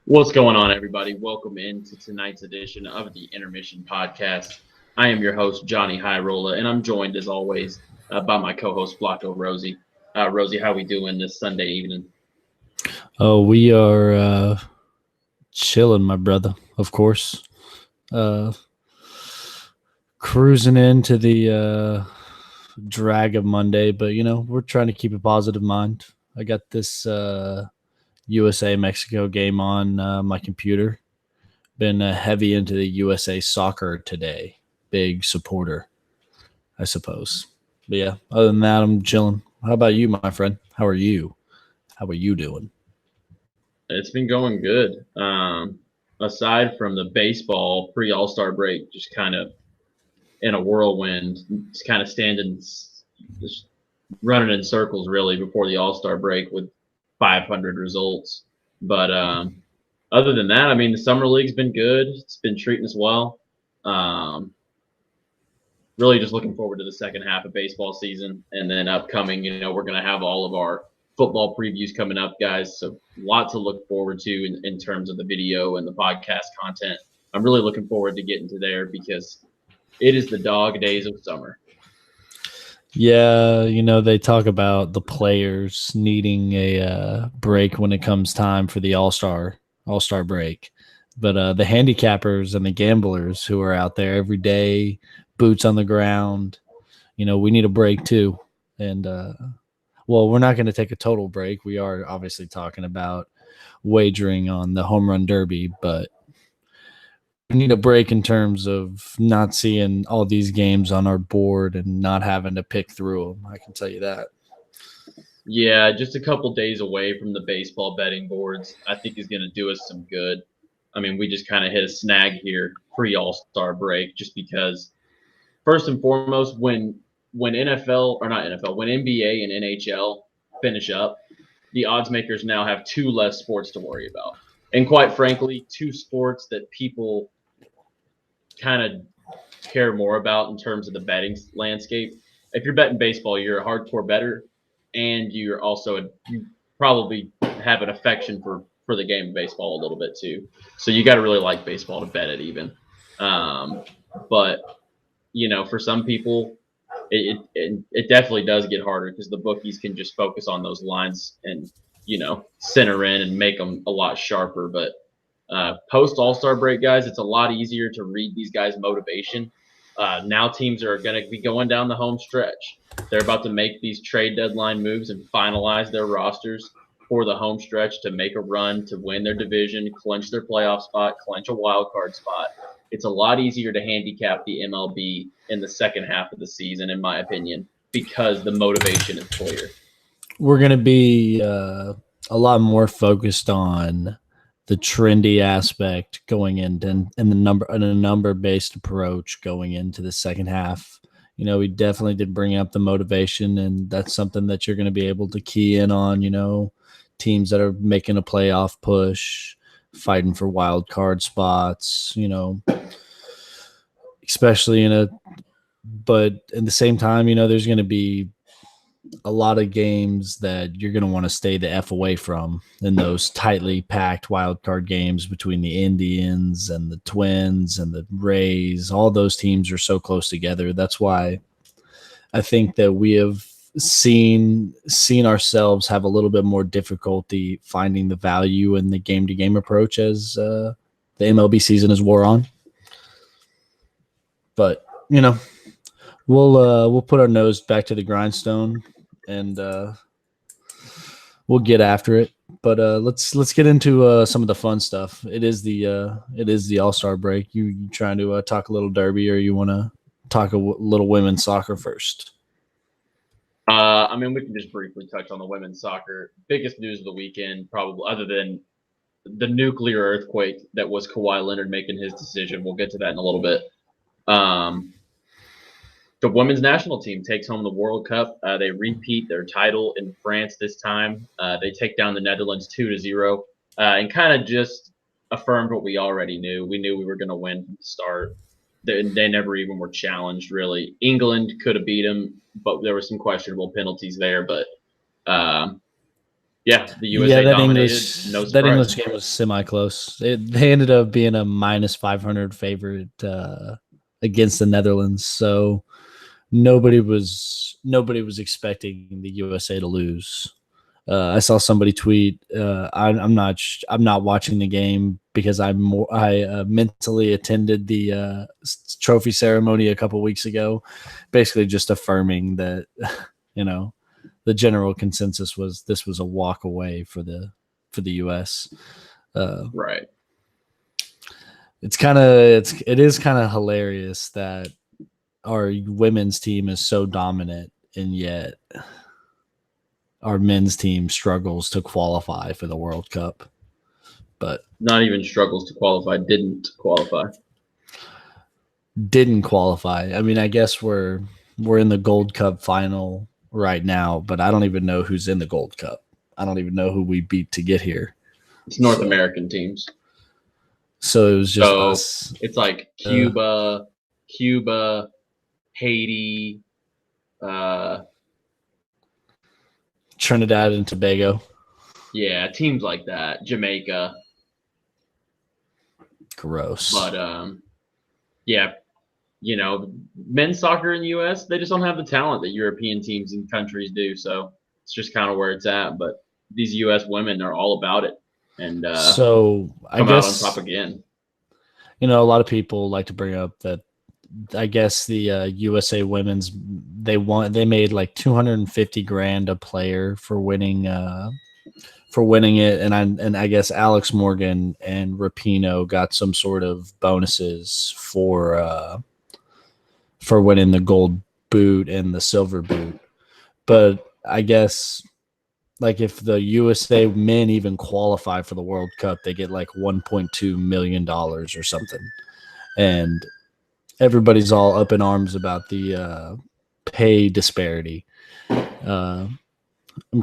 What's going on, everybody? Welcome into tonight's edition of the Intermission Podcast. I am your host, Jonny Highrolla, and I'm joined, as always, by my co-host, Flacko, Rosey. Rosey, how we doing this Sunday evening? Oh, we are chilling, my brother, of course. Cruising into the drag of Monday, but, we're trying to keep a positive mind. I got this USA-Mexico game on my computer. Been heavy into the USA soccer today. Big supporter, I suppose. But, yeah, other than that, I'm chilling. How about you, my friend? How are you? How are you doing? It's been going good. Aside from the baseball pre-All-Star break, just kind of in a whirlwind, just kind of just running in circles, really, before the All-Star break with 500 results. But other than that, I mean, the summer league's been good. It's been treating us well. Really just looking forward to the second half of baseball season, and then upcoming, we're going to have all of our football previews coming up, guys. So a lot to look forward to in terms of the video and the podcast content. I'm really looking forward to getting to there because it is the dog days of summer. Yeah, they talk about the players needing a break when it comes time for the All-Star break. But the handicappers and the gamblers who are out there every day, boots on the ground, we need a break too. And well, we're not going to take a total break. We are obviously talking about wagering on the home run derby, but we need a break in terms of not seeing all these games on our board and not having to pick through them. I can tell you that. Yeah, just a couple days away from the baseball betting boards, I think is going to do us some good. I mean, we just kind of hit a snag here pre All-Star break, just because first and foremost, when NFL or not NFL, when NBA and NHL finish up, the odds makers now have two less sports to worry about, and quite frankly, two sports that people kind of care more about in terms of the betting landscape. If you're betting baseball, you're a hardcore bettor, and you probably have an affection for the game of baseball a little bit too. So you got to really like baseball to bet it even. But for some people, it definitely does get harder because the bookies can just focus on those lines and center in and make them a lot sharper. But post All-Star break, guys, it's a lot easier to read these guys' motivation. Now teams are going to be going down the home stretch. They're about to make these trade deadline moves and finalize their rosters for the home stretch to make a run to win their division, clinch their playoff spot, clinch a wild card spot. It's a lot easier to handicap the MLB in the second half of the season, in my opinion, because the motivation is clear. We're going to be a lot more focused on the trendy aspect going into and a number based approach going into the second half. We definitely did bring up the motivation, and that's something that you're going to be able to key in on. Teams that are making a playoff push, fighting for wild card spots. Especially but at the same time, there's going to be a lot of games that you're going to want to stay the F away from in those tightly packed wild card games between the Indians and the Twins and the Rays. All those teams are so close together. That's why I think that we have seen ourselves have a little bit more difficulty finding the value in the game-to-game approach as the MLB season has wore on. But, we'll put our nose back to the grindstone and we'll get after it. But let's get into some of the fun stuff. It is the All-Star break. You trying to talk a little derby, or you want to talk a little women's soccer first? I mean, we can just briefly touch on the women's soccer. Biggest news of the weekend, probably, other than the nuclear earthquake that was Kawhi Leonard making his decision. We'll get to that in a little bit. The women's national team takes home the World Cup. They repeat their title in France this time. They take down the Netherlands 2-0, and kind of just affirmed what we already knew. We knew we were going to win from the start. They never even were challenged, really. England could have beat them, but there were some questionable penalties there. But Yeah, the Yeah, USA dominated. No that surprise. English game was semi-close. They ended up being a minus 500 favorite against the Netherlands. So nobody was expecting the USA to lose. I saw somebody tweet. I'm not watching the game because I mentally attended the trophy ceremony a couple weeks ago, basically just affirming that the general consensus was this was a walk away for the U.S. Right. It is kind of hilarious that our women's team is so dominant and yet our men's team struggles to qualify for the World Cup. But Not even struggles to qualify. Didn't qualify. didn't qualify. I mean, I guess we're in the Gold Cup final right now, but I don't even know who's in the Gold Cup. I don't even know who we beat to get here. It's North American teams. So it was just us. It's like Cuba, Haiti, Trinidad and Tobago. yeah, teams like that. Jamaica. Gross. But yeah, men's soccer in the U.S. they just don't have the talent that European teams and countries do. So it's just kind of where it's at. But these U.S. women are all about it, and so I come guess out on top again. A lot of people like to bring up that I guess the USA women's they made like $250,000 a player for winning it, and I guess Alex Morgan and Rapinoe got some sort of bonuses for winning the gold boot and the silver boot. But I guess like if the USA men even qualify for the World Cup, they get like $1.2 million or something, and everybody's all up in arms about the pay disparity. I'm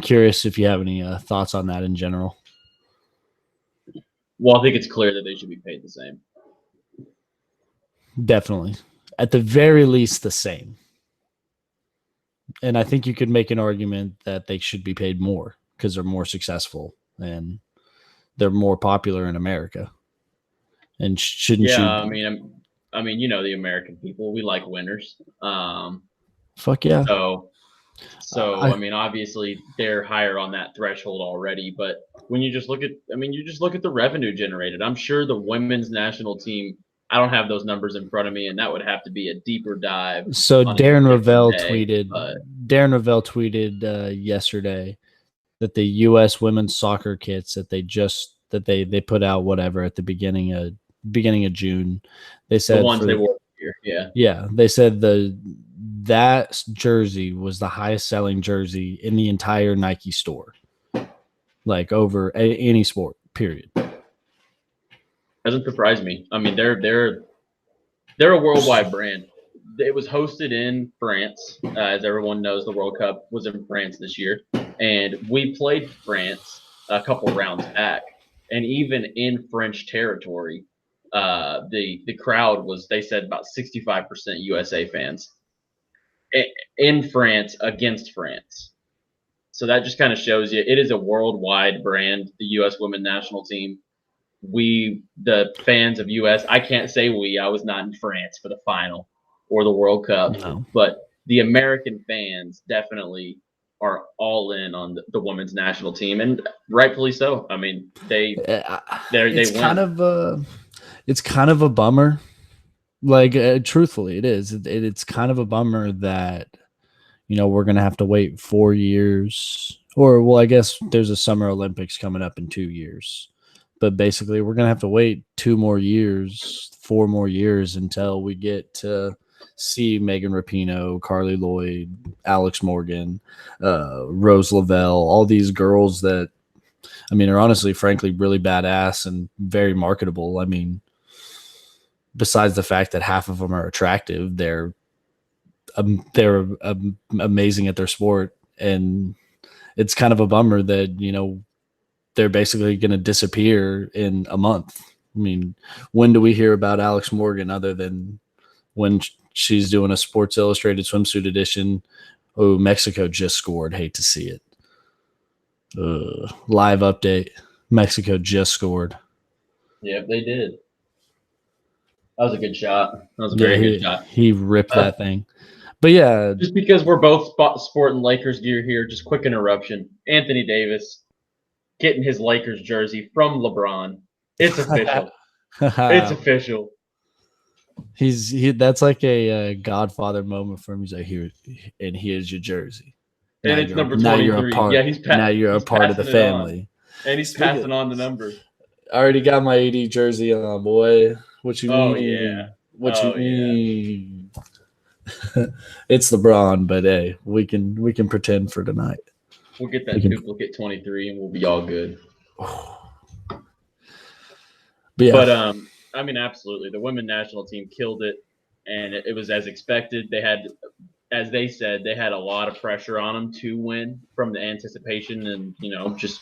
curious if you have any thoughts on that in general. Well, I think it's clear that they should be paid the same. Definitely. At the very least, the same. And I think you could make an argument that they should be paid more because they're more successful and they're more popular in America. And shouldn't you? Yeah, I mean, the American people, we like winners. Fuck yeah. So I mean, obviously they're higher on that threshold already. But when you just look at, the revenue generated. I'm sure the women's national team. I don't have those numbers in front of me, and that would have to be a deeper dive. So Darren Ravel tweeted yesterday that the U.S. women's soccer kits that they put out whatever at the beginning of June. They said the ones they wore here, yeah. They said that jersey was the highest selling jersey in the entire Nike store, like over any sport. Period. Doesn't surprise me. I mean, they're a worldwide brand. It was hosted in France, as everyone knows. The World Cup was in France this year, and we played France a couple rounds back. And even in French territory, the crowd was, they said, about 65% USA fans in France against France. So that just kind of shows you it is a worldwide brand. The U.S. women's national team. The fans of U.S. I can't say we. I was not in France for the final or the World Cup, but the American fans definitely are all in on the women's national team, and rightfully so. I mean, they win. It's kind of a bummer. Like truthfully, it is. It's kind of a bummer that we're gonna have to wait 4 years, or well, I guess there's a Summer Olympics coming up in 2 years. But basically, we're going to have to wait 4 more years until we get to see Megan Rapinoe, Carly Lloyd, Alex Morgan, Rose Lavelle, all these girls that, are honestly, frankly, really badass and very marketable. I mean, besides the fact that half of them are attractive, they're amazing at their sport. And it's kind of a bummer that, they're basically going to disappear in a month. I mean, when do we hear about Alex Morgan other than when she's doing a Sports Illustrated swimsuit edition? Oh, Mexico just scored. Hate to see it. Live update. Mexico just scored. Yep, they did. That was a good shot. That was a Yeah, very good shot. he ripped that thing. But yeah, Just because we're both sporting Lakers gear here, just quick interruption. Anthony Davis getting his Lakers jersey from LeBron. It's official. It's official. That's like a Godfather moment for him. He's like, here, and here's your jersey. And it's number Now you're a 23. part. Yeah, Now you're a he's part of the passing it on. family. And he's passing on the number. I already got my AD jersey on, boy. What you mean? Yeah. What you mean? It's LeBron, but hey, we can pretend for tonight. We'll get that duplicate 23 and we'll be all good. But I mean, absolutely. The women's national team killed it, and it was as expected. They had, as they said, they had a lot of pressure on them to win from the anticipation and, just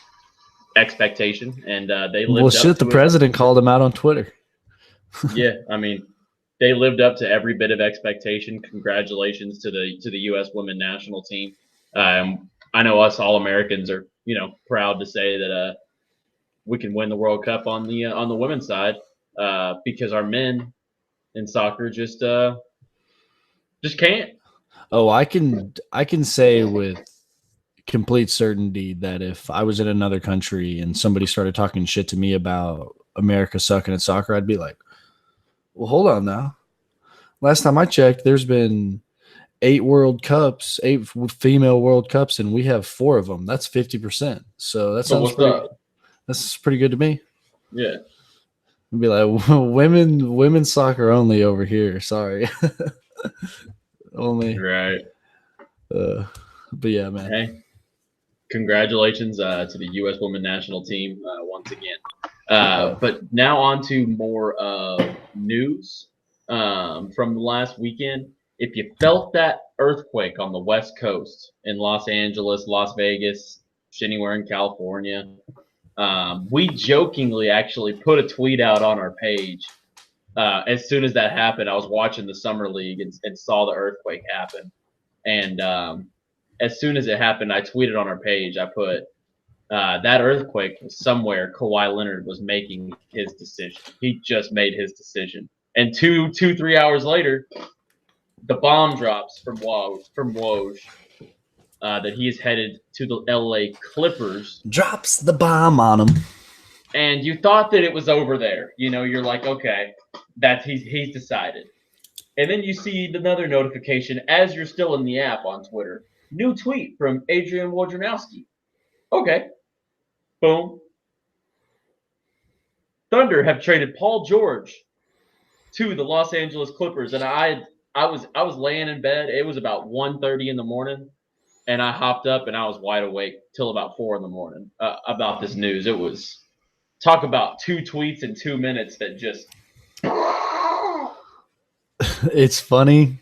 expectation. And they lived up to it. The president called them out on Twitter. Yeah, I mean, they lived up to every bit of expectation. Congratulations to the U.S. women's national team. I know us All-Americans are, proud to say that we can win the World Cup on the women's side because our men in soccer just can't. Oh, I can say with complete certainty that if I was in another country and somebody started talking shit to me about America sucking at soccer, I'd be like, well, hold on now. Last time I checked, there's been 8 female World Cups, and we have 4 of them. That's 50%. So that sounds that's pretty good to me. Yeah. I'd be like, women's soccer only over here. Sorry. Only. Right. But yeah, man. Hey, congratulations to the U.S. women's national team once again. But now on to more news from the last weekend. If you felt that earthquake on the West Coast in Los Angeles, Las Vegas, anywhere in California, we jokingly actually put a tweet out on our page. As soon as that happened, I was watching the Summer League and saw the earthquake happen. And as soon as it happened, I tweeted on our page. I put, that earthquake was somewhere Kawhi Leonard was making his decision. He just made his decision. And 3 hours later, the bomb drops from Woj that he is headed to the LA Clippers. Drops the bomb on him. And you thought that it was over there. You're like, okay, he's decided. And then you see another notification as you're still in the app on Twitter. New tweet from Adrian Wojnarowski. Okay. Boom. Thunder have traded Paul George to the Los Angeles Clippers, and I was laying in bed. It was about 1:30 in the morning, and I hopped up and I was wide awake till about 4 in the morning about this news. It was talk about 2 tweets in 2 minutes that just. It's funny.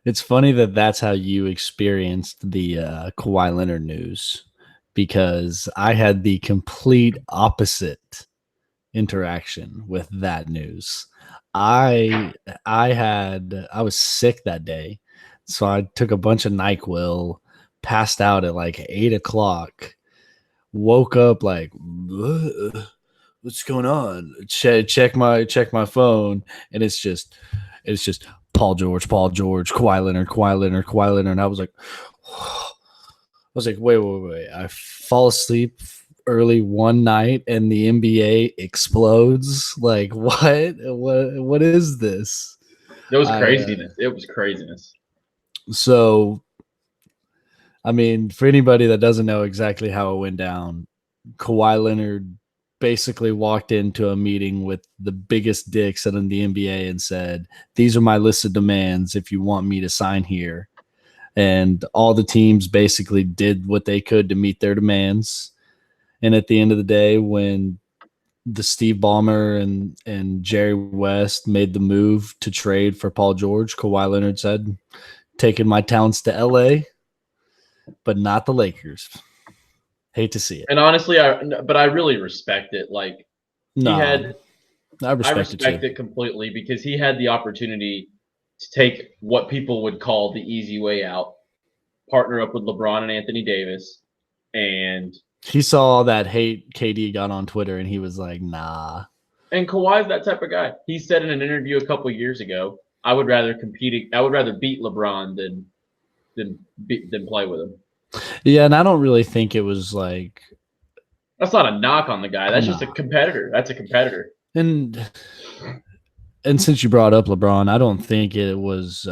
It's funny that that's how you experienced the Kawhi Leonard news, because I had the complete opposite interaction with that news. I was sick that day, so I took a bunch of NyQuil, passed out at like 8 o'clock, woke up like, what's going on? Check my phone, and it's just Paul George, Kawhi Leonard. And I was like, wait. I fall asleep early one night and the NBA explodes. Like, what is this? It was craziness. It was craziness. So, I mean, for anybody that doesn't know exactly how it went down, Kawhi Leonard basically walked into a meeting with the biggest dicks in the NBA and said, these are my list of demands if you want me to sign here. And all the teams basically did what they could to meet their demands. And at the end of the day, when the Steve Ballmer and Jerry West made the move to trade for Paul George, Kawhi Leonard said, taking my talents to LA, but not the Lakers. Hate to see it. And honestly, I really respect it. Like, I respect it completely, because he had the opportunity to take what people would call the easy way out, partner up with LeBron and Anthony Davis, and He saw all that hate KD got on Twitter, and he was like, "Nah." And Kawhi's that type of guy. He said in an interview a couple years ago, I would rather beat LeBron than play with him. Yeah, and I don't really think it was like That's not a knock on the guy. That's just a nah. competitor. That's a competitor. And since you brought up LeBron, I don't think it was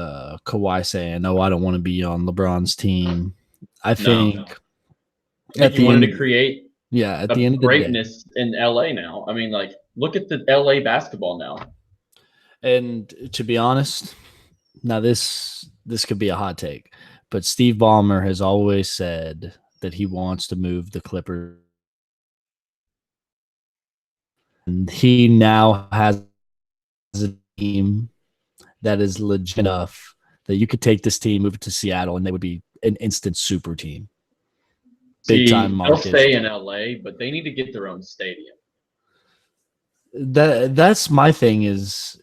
Kawhi saying, "No, I don't want to be on LeBron's team." I No. think I think at he the wanted end, to create at a the end of the day, greatness in LA now. I mean, like, look at the LA basketball now. and to be honest, now this could be a hot take, but Steve Ballmer has always said that he wants to move the Clippers. And he now has a team that is legit enough that you could take this team, move it to Seattle, and they would be an instant super team. Big time See, they'll market. stay in LA, but they need to get their own stadium. That's my thing is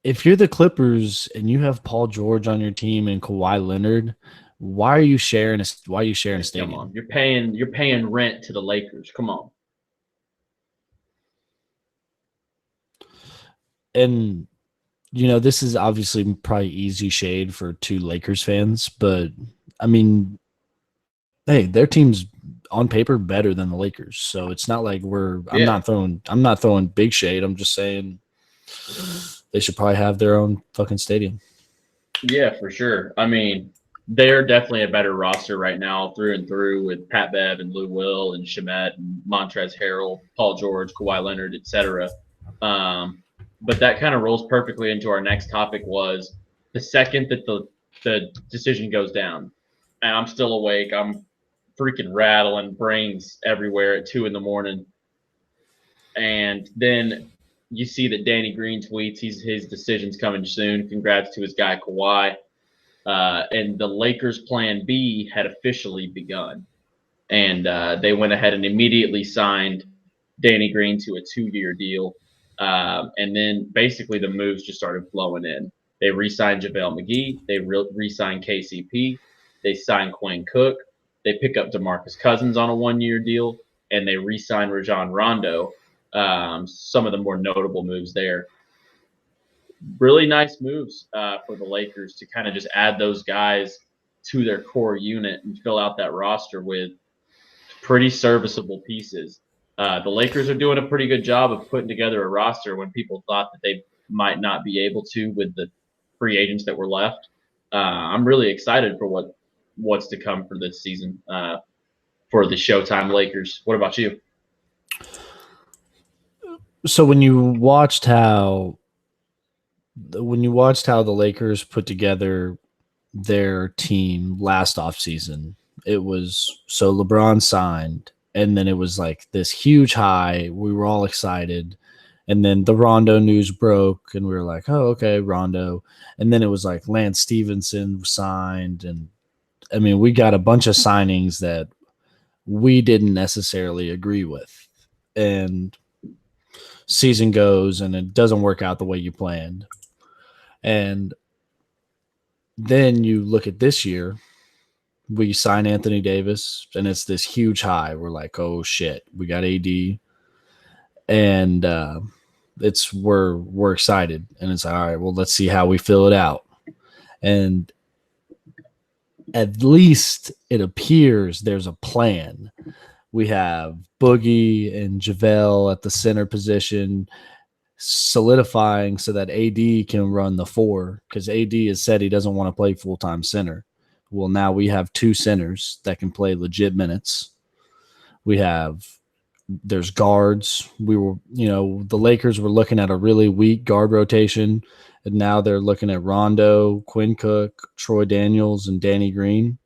if you're the Clippers and you have Paul George on your team and Kawhi Leonard, why are you sharing a Come on, stadium? you're paying rent to the Lakers. Come on. And this is obviously probably easy shade for two Lakers fans, but I mean, hey, their team's on paper better than the Lakers. So it's not like I'm Yeah, not throwing big shade. I'm just saying they should probably have their own fucking stadium. yeah, for sure. I mean, they're definitely a better roster right now through and through with Pat Bev and Lou Will and Shamet and Montrezl Harrell, Paul George, Kawhi Leonard, etc. But that kind of rolls perfectly into our next topic was the second that the decision goes down, and I'm still awake. I'm freaking rattling, brains everywhere at 2 in the morning, and then you see that Danny Green tweets his decision's coming soon. Congrats to his guy Kawhi. And the Lakers' plan B had officially begun. And they went ahead and immediately signed Danny Green to a 2-year deal. And then basically the moves just started flowing in. They re signed JaVale McGee. They re signed KCP. They signed Quinn Cook. They pick up DeMarcus Cousins on a 1-year deal. And they re signed Rajon Rondo. Some of the more notable moves there. Really nice moves for the Lakers to kind of just add those guys to their core unit and fill out that roster with pretty serviceable pieces. The Lakers are doing a pretty good job of putting together a roster when people thought that they might not be able to with the free agents that were left. I'm really excited for what's to come for this season for the Showtime Lakers. What about you? So when you watched how the Lakers put together their team last offseason, it was so LeBron signed, and then it was like this huge high. We were all excited. And then the Rondo news broke, and we were like, oh, okay, Rondo. And then it was like Lance Stevenson signed. And I mean, we got a bunch of signings that we didn't necessarily agree with. And season goes, and it doesn't work out the way you planned. And then you look at this year, we sign Anthony Davis, and it's this huge high. We're like, oh shit, we got AD, and we're excited, and it's all right. Well, let's see how we fill it out, and at least it appears there's a plan. We have Boogie and JaVale at the center position, solidifying so that AD can run the 4 because AD has said he doesn't want to play full-time center. Well, now we have 2 centers that can play legit minutes. There's guards. The Lakers were looking at a really weak guard rotation, and now they're looking at Rondo, Quinn Cook, Troy Daniels, and Danny Green.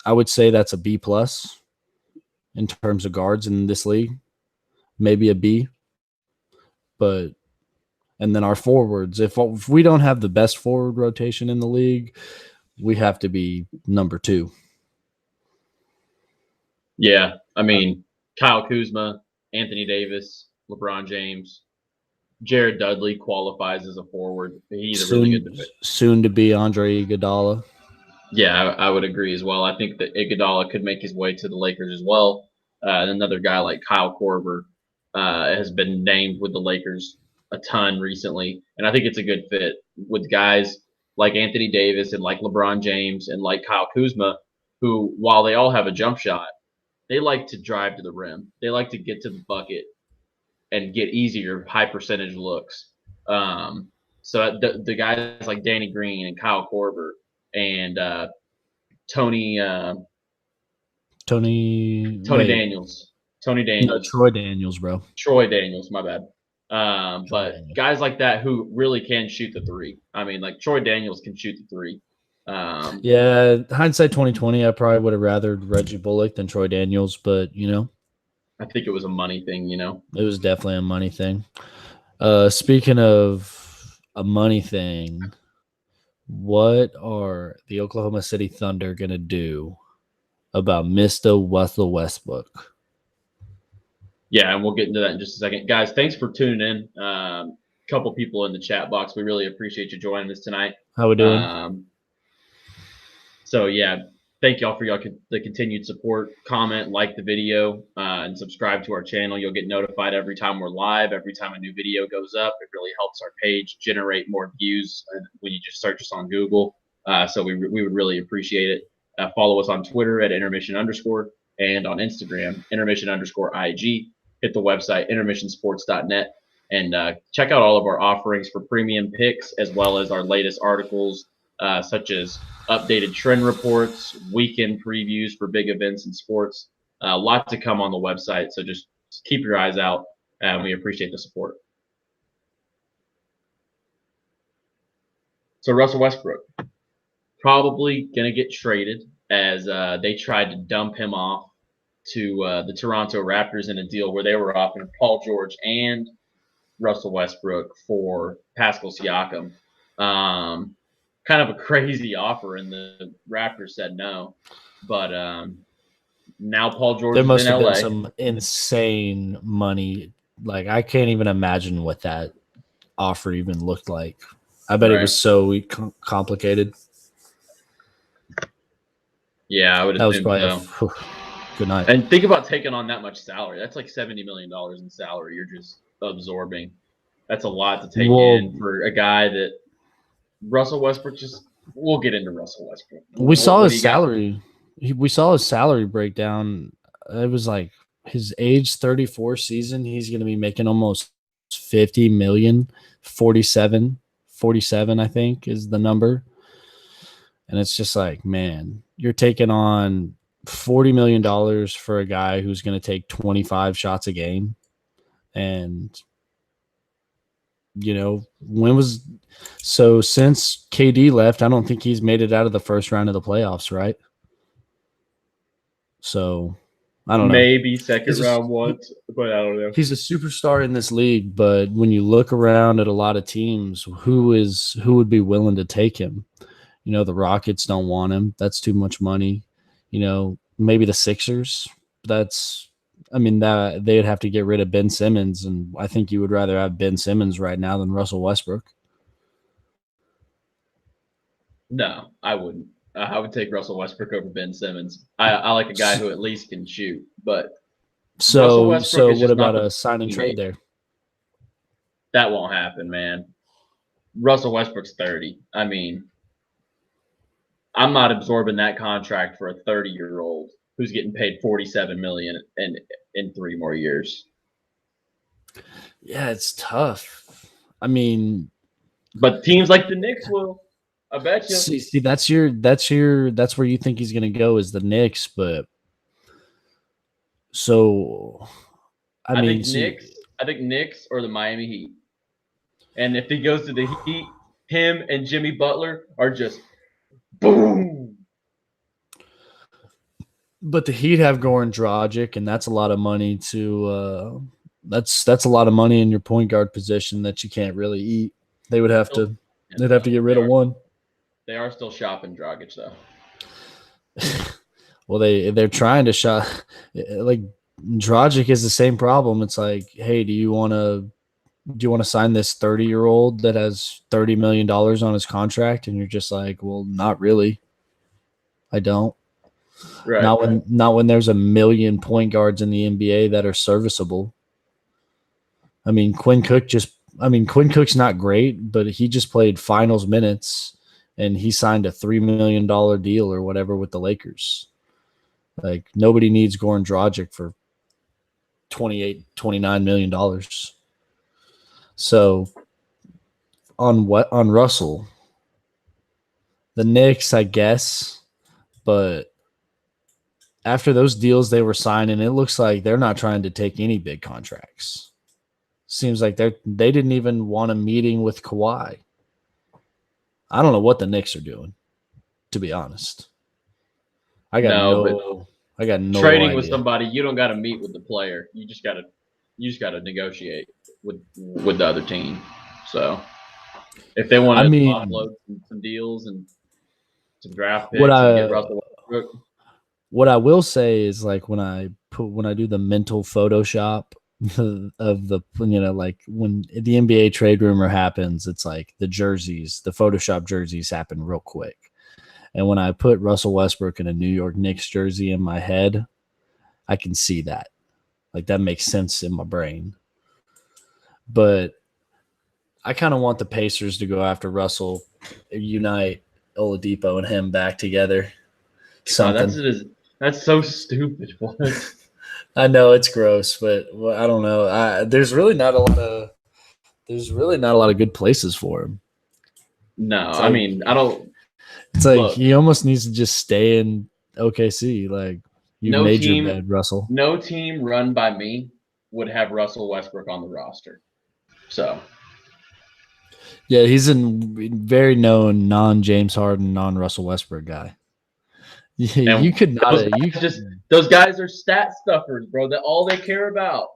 I would say that's a B plus in terms of guards in this league, maybe a B. But and then our forwards, if we don't have the best forward rotation in the league, we have to be number 2. Yeah, I mean, Kyle Kuzma, Anthony Davis, LeBron James, Jared Dudley qualifies as a forward. He's a really good defender. Soon to be Andre Iguodala. Yeah, I would agree as well. I think that Iguodala could make his way to the Lakers as well. And another guy like Kyle Korver has been named with the Lakers a ton recently, and I think it's a good fit with guys like Anthony Davis and like LeBron James and like Kyle Kuzma, who, while they all have a jump shot, they like to drive to the rim. They like to get to the bucket and get easier, high percentage looks. Um, so the guys like Danny Green and Kyle Korver and Tony Tony, Tony wait, Daniels, Tony no, Daniels, Troy Daniels, bro. Troy Daniels, my bad. Troy But Daniels. guys like that who really can shoot the three. I mean, like Troy Daniels can shoot the three. Yeah, hindsight 2020, I probably would have rathered Reggie Bullock than Troy Daniels, but I think it was a money thing, it was definitely a money thing. Speaking of a money thing, what are the Oklahoma City Thunder gonna do about Mr. Russell Westbrook? Yeah, and we'll get into that in just a second. Guys, thanks for tuning in. Couple people in the chat box. We really appreciate you joining us tonight. How we doing? So yeah, thank y'all for the continued support. Comment, like the video, and subscribe to our channel. You'll get notified every time we're live, every time a new video goes up. It really helps our page generate more views when you just search us on Google. So we would really appreciate it. Follow us on Twitter at intermission underscore and on Instagram intermission underscore IG. Hit the website intermissionsports.net and check out all of our offerings for premium picks as well as our latest articles such as updated trend reports, weekend previews for big events in sports. A lot to come on the website, so just keep your eyes out, and we appreciate the support. So Russell Westbrook probably going to get traded as they tried to dump him off to the Toronto Raptors in a deal where they were offering Paul George and Russell Westbrook for Pascal Siakam. Kind of a crazy offer, and the Raptors said no. But now Paul George There is in must have been LA. some insane money. Like, I can't even imagine what that offer even looked like. I bet it was so complicated. Yeah, I would That was assume probably so. Good night. And think about taking on that much salary. That's like $70 million in salary you're just absorbing. That's a lot to take in for a guy that Russell Westbrook just. We'll get into Russell Westbrook. We saw his salary. We saw his salary breakdown. It was like his age 34 season. He's going to be making almost 50 million, 47, I think is the number. And it's just like, man, you're taking on $40 million for a guy who's going to take 25 shots a game. And, since KD left, I don't think he's made it out of the first round of the playoffs, right? So I don't know. Maybe second round once, but I don't know. He's a superstar in this league, but when you look around at a lot of teams, who would be willing to take him? The Rockets don't want him. That's too much money. Maybe the Sixers. That they'd have to get rid of Ben Simmons, and I think you would rather have Ben Simmons right now than Russell Westbrook. No, I wouldn't. I would take Russell Westbrook over Ben Simmons. I like a guy who at least can shoot, but so what about a sign and trade there? That won't happen, man. Russell Westbrook's 30. I mean, I'm not absorbing that contract for a 30-year-old who's getting paid $47 million in 3 more years. Yeah, it's tough. I mean, but teams like the Knicks will. I bet you. See, that's where you think he's going to go is the Knicks, but so I think Knicks or the Miami Heat. And if he goes to the Heat, him and Jimmy Butler are just boom. But the Heat have Goran Dragic, and that's a lot of money to that's a lot of money in your point guard position that you can't really eat. They would have to get rid of one. They are still shopping Dragic though. Well, they're trying to shop. Like Dragic is the same problem. It's like, hey, do you want to sign this 30-year-old that has $30 million on his contract? And you're just like, well, not really. I don't. Right. Not when there's a million point guards in the NBA that are serviceable. I mean, Quinn Cook's not great, but he just played finals minutes and he signed a $3 million deal or whatever with the Lakers. Like, nobody needs Goran Dragic for $29 million. So on Russell, the Knicks, I guess, but after those deals they were signing, it looks like they're not trying to take any big contracts. Seems like they didn't even want a meeting with Kawhi. I don't know what the Knicks are doing, to be honest. I got no trading with idea. somebody, you don't got to meet with the player. You just got to negotiate with the other team. So if they want to offload some deals and some draft picks and get Russell Westbrook. What I will say is, like, when I do the mental Photoshop of the, like when the NBA trade rumor happens, it's like the Photoshop jerseys happen real quick. And when I put Russell Westbrook in a New York Knicks jersey in my head, I can see that. Like, that makes sense in my brain. But I kind of want the Pacers to go after Russell, unite Oladipo and him back together. Something. That's so stupid. What? I know it's gross, but I don't know. There's really not a lot of good places for him. No, I mean, I don't. It's like, he almost needs to just stay in OKC. Like, you made your bed, Russell. No team run by me would have Russell Westbrook on the roster. So. Yeah, he's a very known non-James Harden, non-Russell Westbrook guy. Yeah, you could not. Those guys are stat stuffers, bro. That all they care about.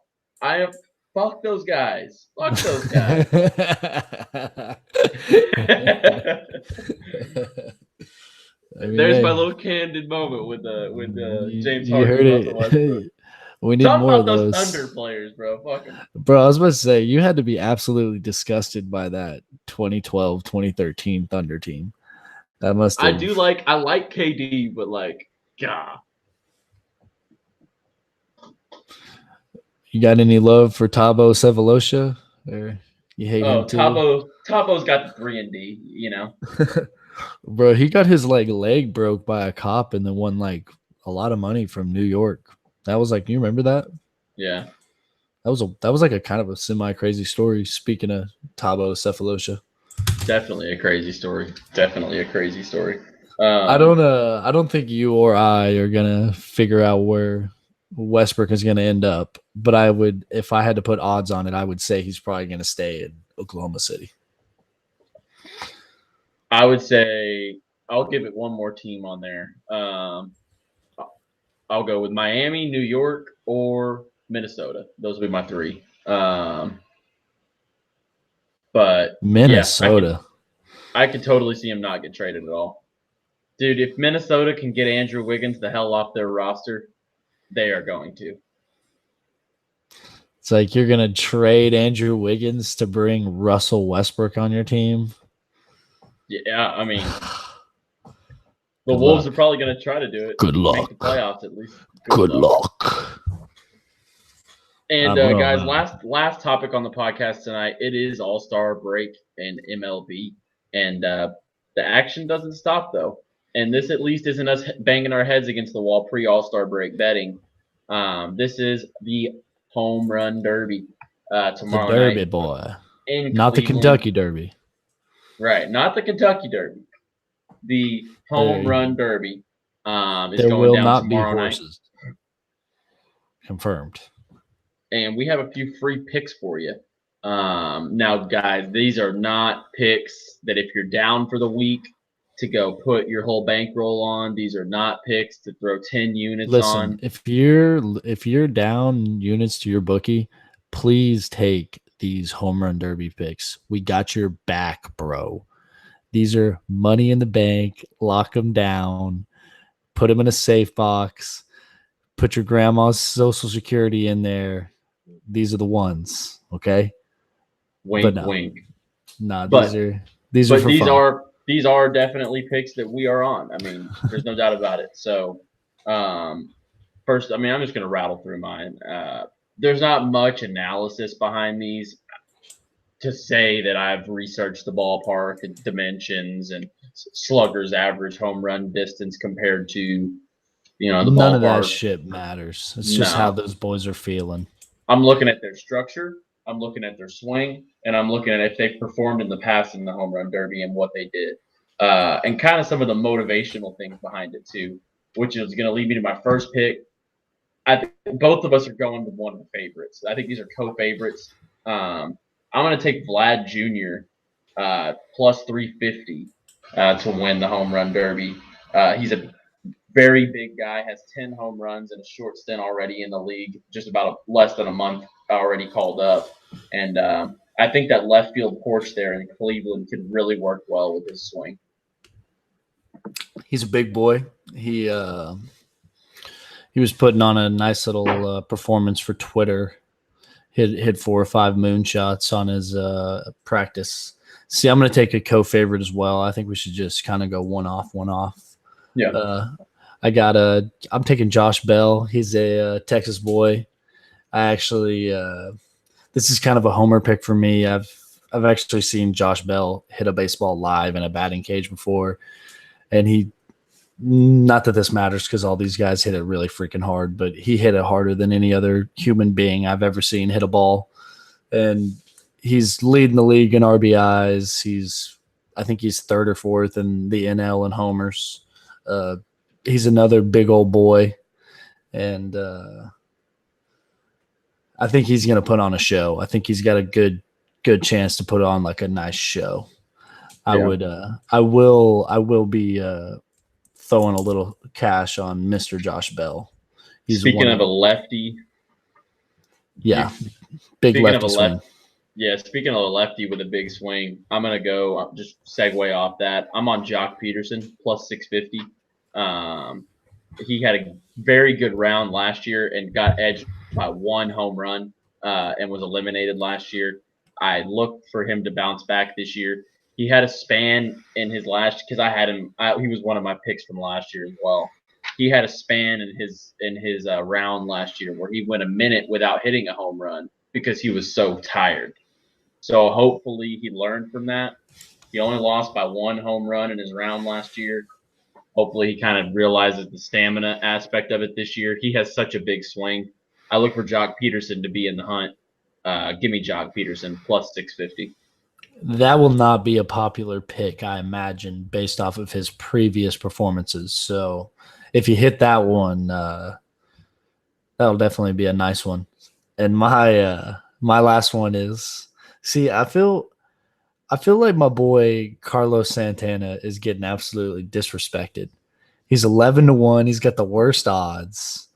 Fuck those guys. Fuck those guys. There's my little candid moment with James Harden. You heard it. We need more of those Thunder players, bro. Fuck them. Bro, I was about to say, you had to be absolutely disgusted by that 2012, 2013 Thunder team. That must have. I like KD, but like, God. You got any love for Thabo Sefolosha? Or you hate him too? Tabo's got the 3-and-D, you know. Bro, he got his leg broke by a cop and then won like a lot of money from New York. That was like, you remember that? Yeah. That was like a kind of a semi-crazy story. Speaking of Thabo Sefolosha. Definitely a crazy story. I don't think you or I are gonna figure out where Westbrook is gonna end up. But I would, if I had to put odds on it, I would say he's probably gonna stay in Oklahoma City. I would say I'll give it one more team on there. I'll go with Miami, New York, or Minnesota. Those would be my three. But Minnesota, yeah, I could totally see him not get traded at all. Dude, if Minnesota can get Andrew Wiggins the hell off their roster, they are going to. It's like you're going to trade Andrew Wiggins to bring Russell Westbrook on your team? Yeah, I mean, the Wolves are probably going to try to do it. Good luck. Make the playoffs at least. Good luck. And guys, last topic on the podcast tonight. It is All-Star break and MLB, and the action doesn't stop though. And this at least isn't us banging our heads against the wall pre-All-Star break betting. This is the Home Run Derby tomorrow night. The Derby night boy, not the Kentucky Derby. Right, not the Kentucky Derby. The Home Run Derby is there going will down not tomorrow be horses. Night. Confirmed. And we have a few free picks for you. Now, guys, these are not picks that if you're down for the week to go put your whole bankroll on. These are not picks to throw 10 units on. If you're down units to your bookie, please take these Home Run Derby picks. We got your back, bro. These are money in the bank. Lock them down. Put them in a safe box. Put your grandma's Social Security in there. These are the ones, okay? Wink, wink. Nah, these are for fun. these are definitely picks that we are on. I mean, there's no doubt about it. So, first, I mean, I'm just going to rattle through mine. There's not much analysis behind these to say that I've researched the ballpark and dimensions and sluggers average home run distance compared to the None of that ballpark. shit matters. It's just how No, those boys are feeling. I'm looking at their structure, I'm looking at their swing, and I'm looking at if they've performed in the past in the home run derby and what they did, and kind of some of the motivational things behind it too, which is going to lead me to my first pick. I think both of us are going with one of the favorites. I think these are co-favorites. I'm going to take Vlad Jr. Plus 350 to win the home run derby. He's a very big guy, has 10 home runs in a short stint already in the league, just about less than a month already called up. And I think that left field porch there in Cleveland could really work well with his swing. He's a big boy. He was putting on a nice little performance for Twitter. Hit 4 or 5 moonshots on his practice. See, I'm going to take a co-favorite as well. I think we should just kind of go one off. Yeah. I'm taking Josh Bell. He's a Texas boy. I actually, this is kind of a homer pick for me. I've actually seen Josh Bell hit a baseball live in a batting cage before, and he, not that this matters because all these guys hit it really freaking hard, but he hit it harder than any other human being I've ever seen hit a ball. And he's leading the league in RBIs. I think he's third or fourth in the NL in homers. He's another big old boy. And I think he's going to put on a show. I think he's got a good chance to put on like a nice show. I will be throwing a little cash on Mr. Josh Bell. Speaking of a lefty, big lefty swing. Yeah, speaking of a lefty with a big swing, I'm gonna go just segue off that. I'm on Jock Peterson plus 650. He had a very good round last year and got edged by 1 home run and was eliminated last year. I looked for him to bounce back this year. He had a span in his last because I had him. He was one of my picks from last year as well. He had a span in his round last year where he went a minute without hitting a home run because he was so tired. So hopefully he learned from that. He only lost by 1 home run in his round last year. Hopefully he kind of realizes the stamina aspect of it this year. He has such a big swing. I look for Jock Peterson to be in the hunt. Give me Jock Peterson plus 650. That will not be a popular pick, I imagine, based off of his previous performances. So if you hit that one, that'll definitely be a nice one. And my last one is, see, I feel like my boy Carlos Santana is getting absolutely disrespected. He's 11-1. He's got the worst odds.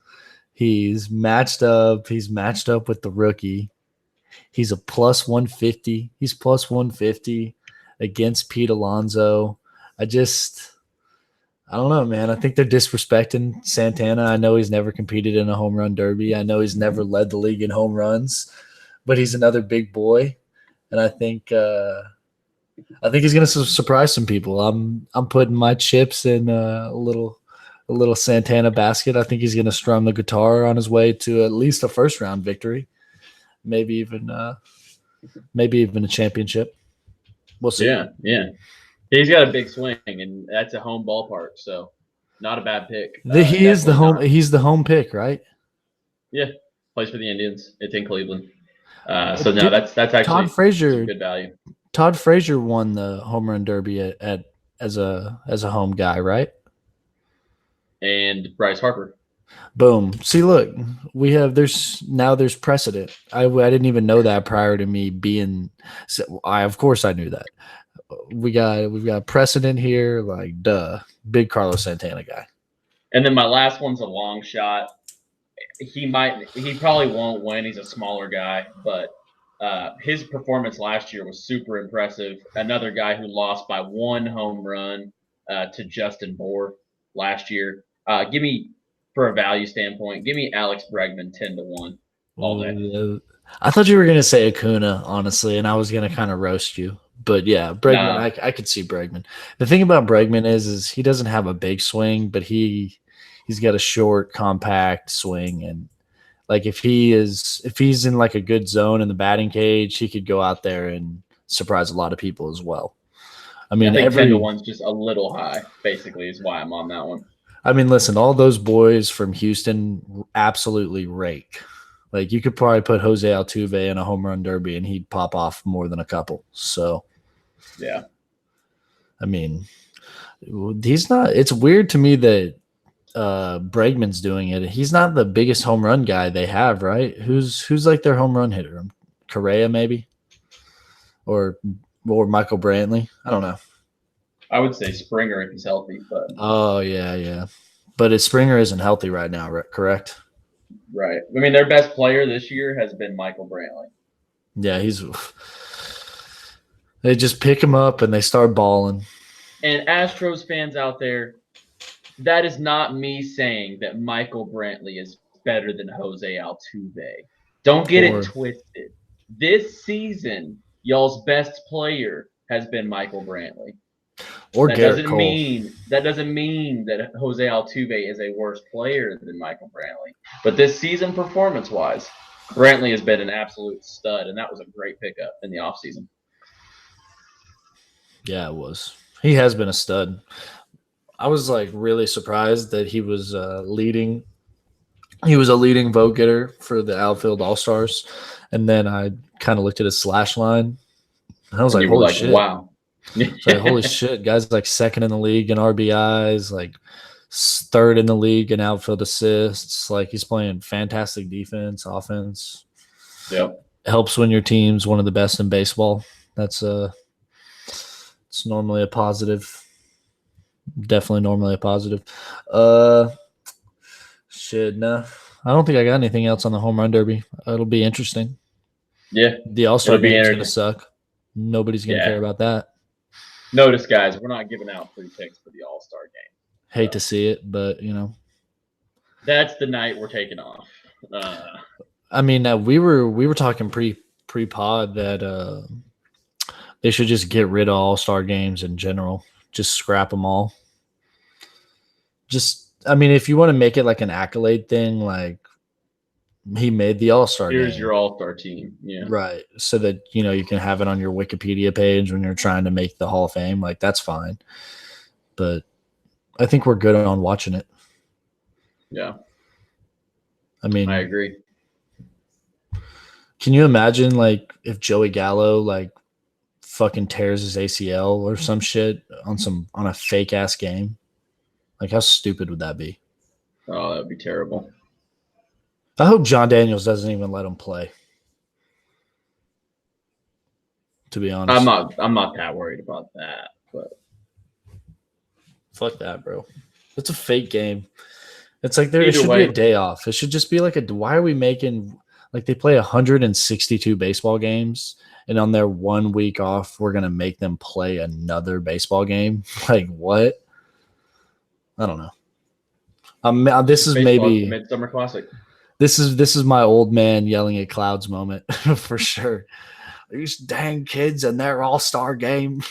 He's matched up with the rookie. He's a plus 150. He's plus 150 against Pete Alonso. I don't know, man. I think they're disrespecting Santana. I know he's never competed in a home run derby. I know he's never led the league in home runs, but he's another big boy. And I think he's going to surprise some people. I'm putting my chips in a little Santana basket. I think he's going to strum the guitar on his way to at least a first round victory. Maybe even a championship. We'll see. Yeah. He's got a big swing, and that's a home ballpark, so not a bad pick. He's the home pick, right? Yeah, plays for the Indians. It's in Cleveland. That's actually Todd Frazier. Good value. Todd Frazier won the home run derby as a home guy, right? And Bryce Harper. Boom. See, look, there's precedent. I didn't even know that prior to me being. Of course I knew that. We've got precedent here. Like, duh, big Carlos Santana guy. And then my last one's a long shot. He probably won't win. He's a smaller guy, but his performance last year was super impressive. Another guy who lost by 1 home run to Justin Bour last year. Give me, for a value standpoint, give me Alex Bregman 10-1 all day. I thought you were gonna say Acuna, honestly, and I was gonna kind of roast you, But yeah, Bregman, Nah, I could see Bregman. The thing about Bregman is he doesn't have a big swing, but he's got a short, compact swing, and like if he's in like a good zone in the batting cage, he could go out there and surprise a lot of people as well. I I mean, think 10-1's just a little high. Basically, is why I'm on that one. listen, all those boys from Houston absolutely rake. Like you could probably put Jose Altuve in a home run derby and he'd pop off more than a couple. So, Yeah, I mean, he's not. It's weird to me that Bregman's doing it. He's not the biggest home run guy they have, right? Who's like their home run hitter? Correa maybe, or Michael Brantley. I don't know. I would say Springer if he's healthy, but Oh yeah. But Springer isn't healthy right now, correct? right. I mean, their best player this year has been Michael Brantley. Yeah, he's. They just pick him up and they start balling. And Astros fans out there, that is not me saying that Michael Brantley is better than Jose Altuve. Don't get it Or twisted. This season, y'all's best player has been Michael Brantley. That Garrett doesn't Cole. mean that Jose Altuve is a worse player than Michael Brantley. But this season, performance-wise, Brantley has been an absolute stud, and that was a great pickup in the offseason. Yeah, it was. He has been a stud. I was like really surprised that he was leading. He was a leading vote getter for the outfield All Stars, and then I kind of looked at his slash line. And I was And like, you were "Holy like, shit!" wow. It's like, "Holy shit!" Guys like second in the league in RBIs, like third in the league in outfield assists. Like he's playing fantastic defense, offense. Yep. Helps when your team's one of the best in baseball. That's it's normally a positive. Definitely normally a positive. Shit, no. I don't think I got anything else on the home run derby. It'll be interesting. Yeah. The All Star It'll be game's gonna interesting. suck. Nobody's gonna care Yeah. about that. Notice, guys, we're not giving out free picks for the All-Star game. Hate So to see it, but that's the night we're taking off. I mean, we were talking pre pod that they should just get rid of All Star games in general. Just scrap them all. Just, I mean, if you want to make it like an accolade thing, like he made the All Star Here's game. your All-Star team. Yeah. Right. So that, you can have it on your Wikipedia page when you're trying to make the Hall of Fame. Like, that's fine. But I think we're good on watching it. Yeah. I mean, I agree. can you imagine, like, if Joey Gallo, like, fucking tears his ACL or some shit on a fake ass game? Like, how stupid would that be? Oh, that would be terrible. I hope John Daniels doesn't even let him play. To be honest, I'm not that worried about that. But fuck that, bro. It's a fake game. It's like it either should way, be a day off. It should just be like why are we making like they play 162 baseball games and on their 1 week off we're gonna make them play another baseball game? Like what? I don't know. This is baseball's the maybe Midsummer Classic. this is my old man yelling at clouds moment for sure. These dang kids and their all-star game.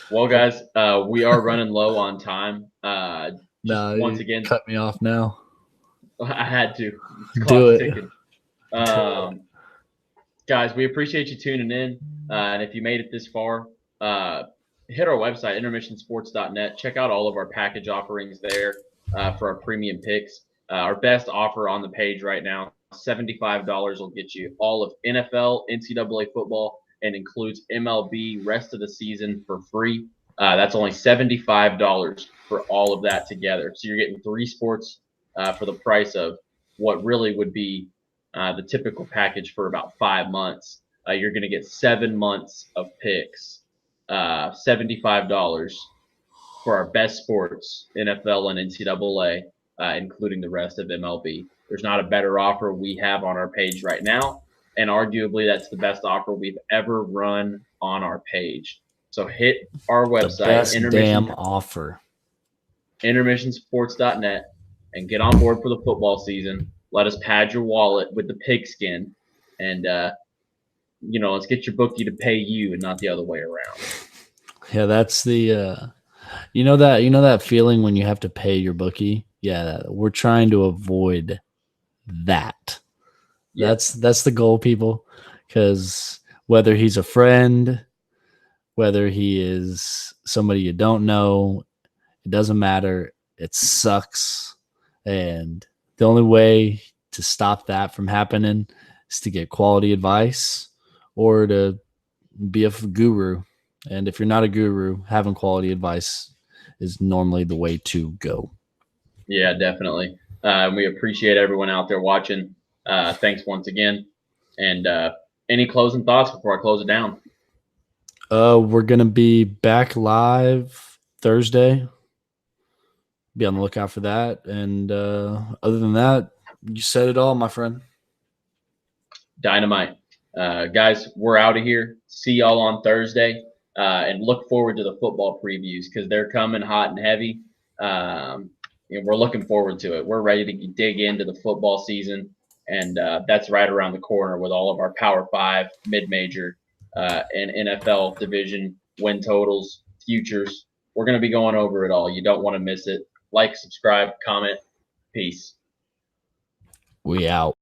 Well, guys, we are running low on time. Just No, once you again, cut me off now. I had to. The Do clock's it. ticking. Guys, we appreciate you tuning in. And if you made it this far, hit our website, intermissionsports.net. Check out all of our package offerings there for our premium picks. Our best offer on the page right now, $75 will get you all of NFL, NCAA football, and includes MLB rest of the season for free. That's only $75 for all of that together. So you're getting 3 sports for the price of what really would be the typical package for about 5 months. You're going to get 7 months of picks, $75 for our best sports, NFL and NCAA, including the rest of MLB. There's not a better offer we have on our page right now, and arguably that's the best offer we've ever run on our page. So hit our The website, best damn offer. intermissionsports.net, and get on board for the football season. Let us pad your wallet with the pigskin, and let's get your bookie to pay you and not the other way around. Yeah, that's the that feeling when you have to pay your bookie. Yeah, we're trying to avoid that. Yep. That's the goal, people. Because whether he's a friend, whether he is somebody you don't know, it doesn't matter. It sucks. And the only way to stop that from happening is to get quality advice or to be a guru. And if you're not a guru, having quality advice is normally the way to go. Yeah, definitely. We appreciate everyone out there watching. Thanks once again. And any closing thoughts before I close it down? We're gonna be back live Thursday. Be on the lookout for that. And other than that, you said it all, my friend. Dynamite. Guys, we're out of here. See y'all on Thursday. And look forward to the football previews because they're coming hot and heavy. And we're looking forward to it. We're ready to dig into the football season. And that's right around the corner with all of our Power 5, mid-major, and NFL division win totals, futures. We're going to be going over it all. You don't want to miss it. Like, subscribe, comment. Peace. We out.